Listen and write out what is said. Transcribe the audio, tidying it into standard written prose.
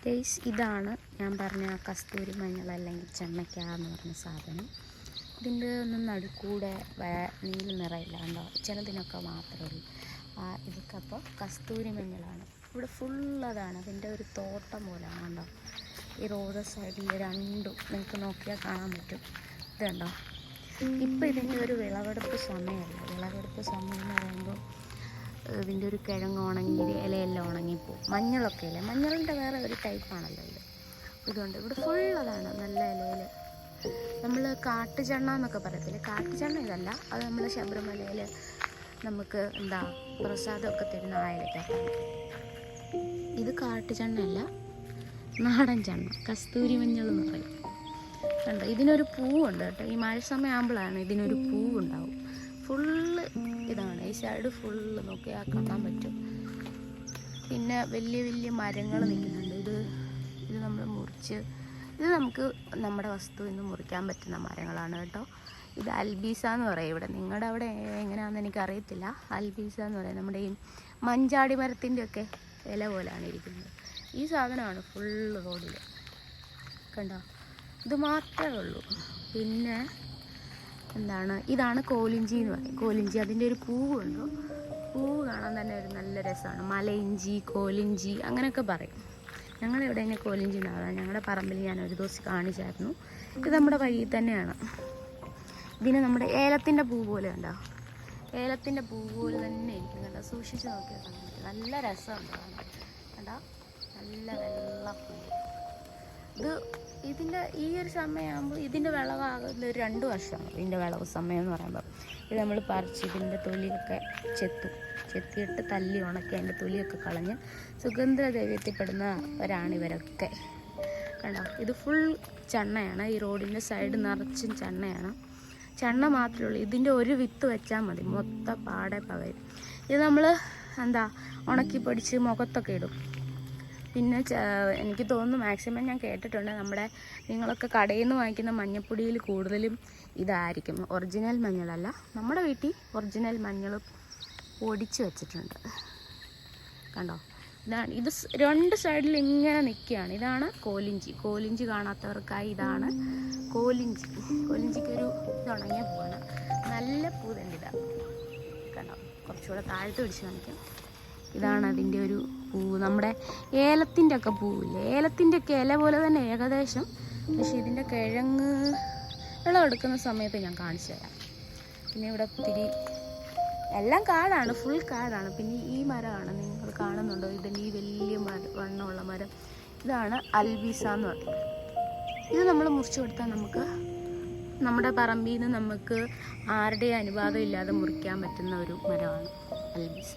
Guys, ഇതാണ് ഞാൻ പറഞ്ഞ കസ്തൂരി മഞ്ഞൾ അല്ലെങ്കിൽ ചെമ്മയ്ക്ക എന്ന് പറഞ്ഞ സാധനം. ഇതിൻ്റെ ഒന്നും നടുക്കൂടെ നീല നിറയില്ല കണ്ടോ, ചിലതിനൊക്കെ മാത്രമേ ഉള്ളൂ. ഇതൊക്കെ അപ്പോൾ കസ്തൂരി മഞ്ഞളാണ്. ഇവിടെ ഫുള്ളതാണ്, അതിൻ്റെ ഒരു തോട്ടം പോലെയാണ് കണ്ടോ. ഈ റോഡ് സൈഡിൽ രണ്ടും നിങ്ങൾക്ക് നോക്കിയാൽ കാണാൻ പറ്റും. ഇത് കണ്ടോ, ഇപ്പം ഇതിൻ്റെ ഒരു വിളവെടുപ്പ് സമയമല്ല. വിളവെടുപ്പ് സമയം എന്ന് പറയുമ്പോൾ ഇതിൻ്റെ ഒരു കിഴങ്ങ് ഉണങ്ങി ഇലയെല്ലാം ഉണങ്ങിപ്പോവും. മഞ്ഞളൊക്കെ ഇല്ല, മഞ്ഞളിൻ്റെ വേറെ ഒരു ടൈപ്പാണല്ലോ ഇത്. ഇതുകൊണ്ട് ഇവിടെ ഫുള്ളതാണ് നല്ല ഇലയിൽ. നമ്മൾ കാട്ടുചെണ്ണ എന്നൊക്കെ പറയത്തില്ലേ, കാട്ടുചെണ്ണ ഇതല്ല, അത് നമ്മൾ ശബരിമലയിൽ നമുക്ക് എന്താ പ്രസാദമൊക്കെ തരുന്ന ആ ഇലയ്ക്കകത്താണ്. ഇത് കാട്ടുചെണ്ണയല്ല, നാടൻ ചെണ്ണ, കസ്തൂരി മഞ്ഞൾ എന്ന് പറയും. കണ്ടോ, ഇതിനൊരു പൂവുണ്ട് കേട്ടോ. ഈ മഴ സമയമാകുമ്പോഴാണ് ഇതിനൊരു പൂവുണ്ടാവും. ഫുള്ള് ഇതാണ്, ഈ സൈഡ് ഫുള്ള് നോക്കിയാൽ കാണാൻ പറ്റും. പിന്നെ വലിയ വലിയ മരങ്ങൾ നിൽക്കുന്നുണ്ട്. ഇത് നമ്മൾ മുറിച്ച്, ഇത് നമുക്ക് നമ്മുടെ വസ്തുവിൽ നിന്ന് മുറിക്കാൻ പറ്റുന്ന മരങ്ങളാണ് കേട്ടോ. ഇത് അൽബീസ എന്ന് പറയും ഇവിടെ. നിങ്ങളുടെ അവിടെ എങ്ങനെയാണെന്ന് എനിക്കറിയത്തില്ല. അൽബീസ എന്ന് പറയും. നമ്മുടെ ഈ മഞ്ചാടി മരത്തിൻ്റെയൊക്കെ ഇല പോലെയാണ് ഇരിക്കുന്നത്. ഈ സാധനമാണ് ഫുള്ള് റോഡിൽ കണ്ടോ. ഇത് മാത്രമേ ഉള്ളൂ. പിന്നെ എന്താണ്, ഇതാണ് കോലിഞ്ചി എന്ന് പറയും. കോലിഞ്ചി, അതിൻ്റെ ഒരു പൂവുണ്ട്. പൂവ് കാണാൻ തന്നെ ഒരു നല്ല രസമാണ്. മലയിഞ്ചി, കോലിഞ്ചി അങ്ങനെയൊക്കെ പറയും. ഞങ്ങളുടെ ഇവിടെ തന്നെ കോലിഞ്ചി എന്നാണ്. ഞങ്ങളുടെ പറമ്പിൽ ഞാൻ ഒരു ദിവസം കാണിച്ചായിരുന്നു. ഇത് നമ്മുടെ വഴിയിൽ തന്നെയാണ്. ഇതിന് നമ്മുടെ ഏലത്തിൻ്റെ പൂ പോലെ ഉണ്ടോ, ഏലത്തിൻ്റെ പൂ പോലെ തന്നെ ഇരിക്കും കണ്ടോ. സൂക്ഷിച്ച് നോക്കിയാൽ കാണാൻ പറ്റും. നല്ല രസമുണ്ട് കണ്ടോ, നല്ല വെള്ളപ്പൂ. ഇതിൻ്റെ ഈ ഒരു സമയമാകുമ്പോൾ ഇതിൻ്റെ വിളവാകുന്ന ഒരു 2 വർഷമാണ് ഇതിൻ്റെ വിളവ് സമയം എന്ന് പറയുമ്പോൾ. ഇത് നമ്മൾ പറിച്ച് ഇതിൻ്റെ തൊലിയൊക്കെ ചെത്തിയിട്ട് തല്ലി ഉണക്കി അതിൻ്റെ തൊലിയൊക്കെ കളഞ്ഞ് സുഗന്ധദ്രവ്യത്തിൽപ്പെടുന്നവരാണ് ഇവരൊക്കെ കണ്ടോ. ഇത് ഫുൾ ചെണ്ണയാണ്. ഈ റോഡിൻ്റെ സൈഡ് നിറച്ചും ചെണ്ണയാണ്. ചെണ്ണ മാത്രമേ ഉള്ളൂ. ഇതിൻ്റെ ഒരു വിത്ത് വെച്ചാൽ മതി, മൊത്തം പാടെ പകരും. ഇത് നമ്മൾ എന്താ ഉണക്കി പൊടിച്ച് മുഖത്തൊക്കെ ഇടും. പിന്നെ എനിക്ക് തോന്നുന്നു, മാക്സിമം ഞാൻ കേട്ടിട്ടുണ്ട്, നിങ്ങളൊക്കെ കടയിൽ നിന്ന് വാങ്ങിക്കുന്ന മഞ്ഞൾപ്പൊടിയിൽ കൂടുതലും ഇതായിരിക്കും. ഒറിജിനൽ മഞ്ഞളല്ല. നമ്മുടെ വീട്ടിൽ ഒറിജിനൽ മഞ്ഞൾ പൊടിച്ച് വെച്ചിട്ടുണ്ട് കണ്ടോ. ഇതാണ്, ഇത് 2 സൈഡിൽ ഇങ്ങനെ നിൽക്കുകയാണ്. ഇതാണ് കോലിഞ്ചി കാണാത്തവർക്കായി ഇതാണ് കോലിഞ്ചി. കോലിഞ്ചിക്കൊരു ഉണങ്ങിയ പൂവാണ്, നല്ല പൂ തന്നെ. ഇതാണ് കണ്ടോ, കുറച്ചുകൂടെ താഴത്ത് പിടിച്ച് കാണിക്കാം. ഇതാണ് അതിൻ്റെ ഒരു പൂവ്. നമ്മുടെ ഏലത്തിൻ്റെ ഒക്കെ പൂവില്ലേ, ഏലത്തിൻ്റെ ഒക്കെ ഇല പോലെ തന്നെ ഏകദേശം. പക്ഷേ ഇതിൻ്റെ കിഴങ്ങ് വിളവെടുക്കുന്ന സമയത്ത് ഞാൻ കാണിച്ചു തരാം. പിന്നെ ഇവിടെ ഒത്തിരി എല്ലാം കാടാണ്, ഫുൾ കാടാണ്. പിന്നെ ഈ മരമാണ് നിങ്ങൾ കാണുന്നുണ്ടോ, ഇതിൻ്റെ ഈ വലിയ വണ്ണമുള്ള മരം, ഇതാണ് അൽബീസ എന്ന് പറയുന്നത്. ഇത് നമ്മൾ മുറിച്ചു കൊടുത്താൽ നമുക്ക് നമ്മുടെ പറമ്പിൽ നിന്ന് നമുക്ക് ആരുടെയും അനുവാദം ഇല്ലാതെ മുറിക്കാൻ പറ്റുന്ന ഒരു മരമാണ് അൽബീസ.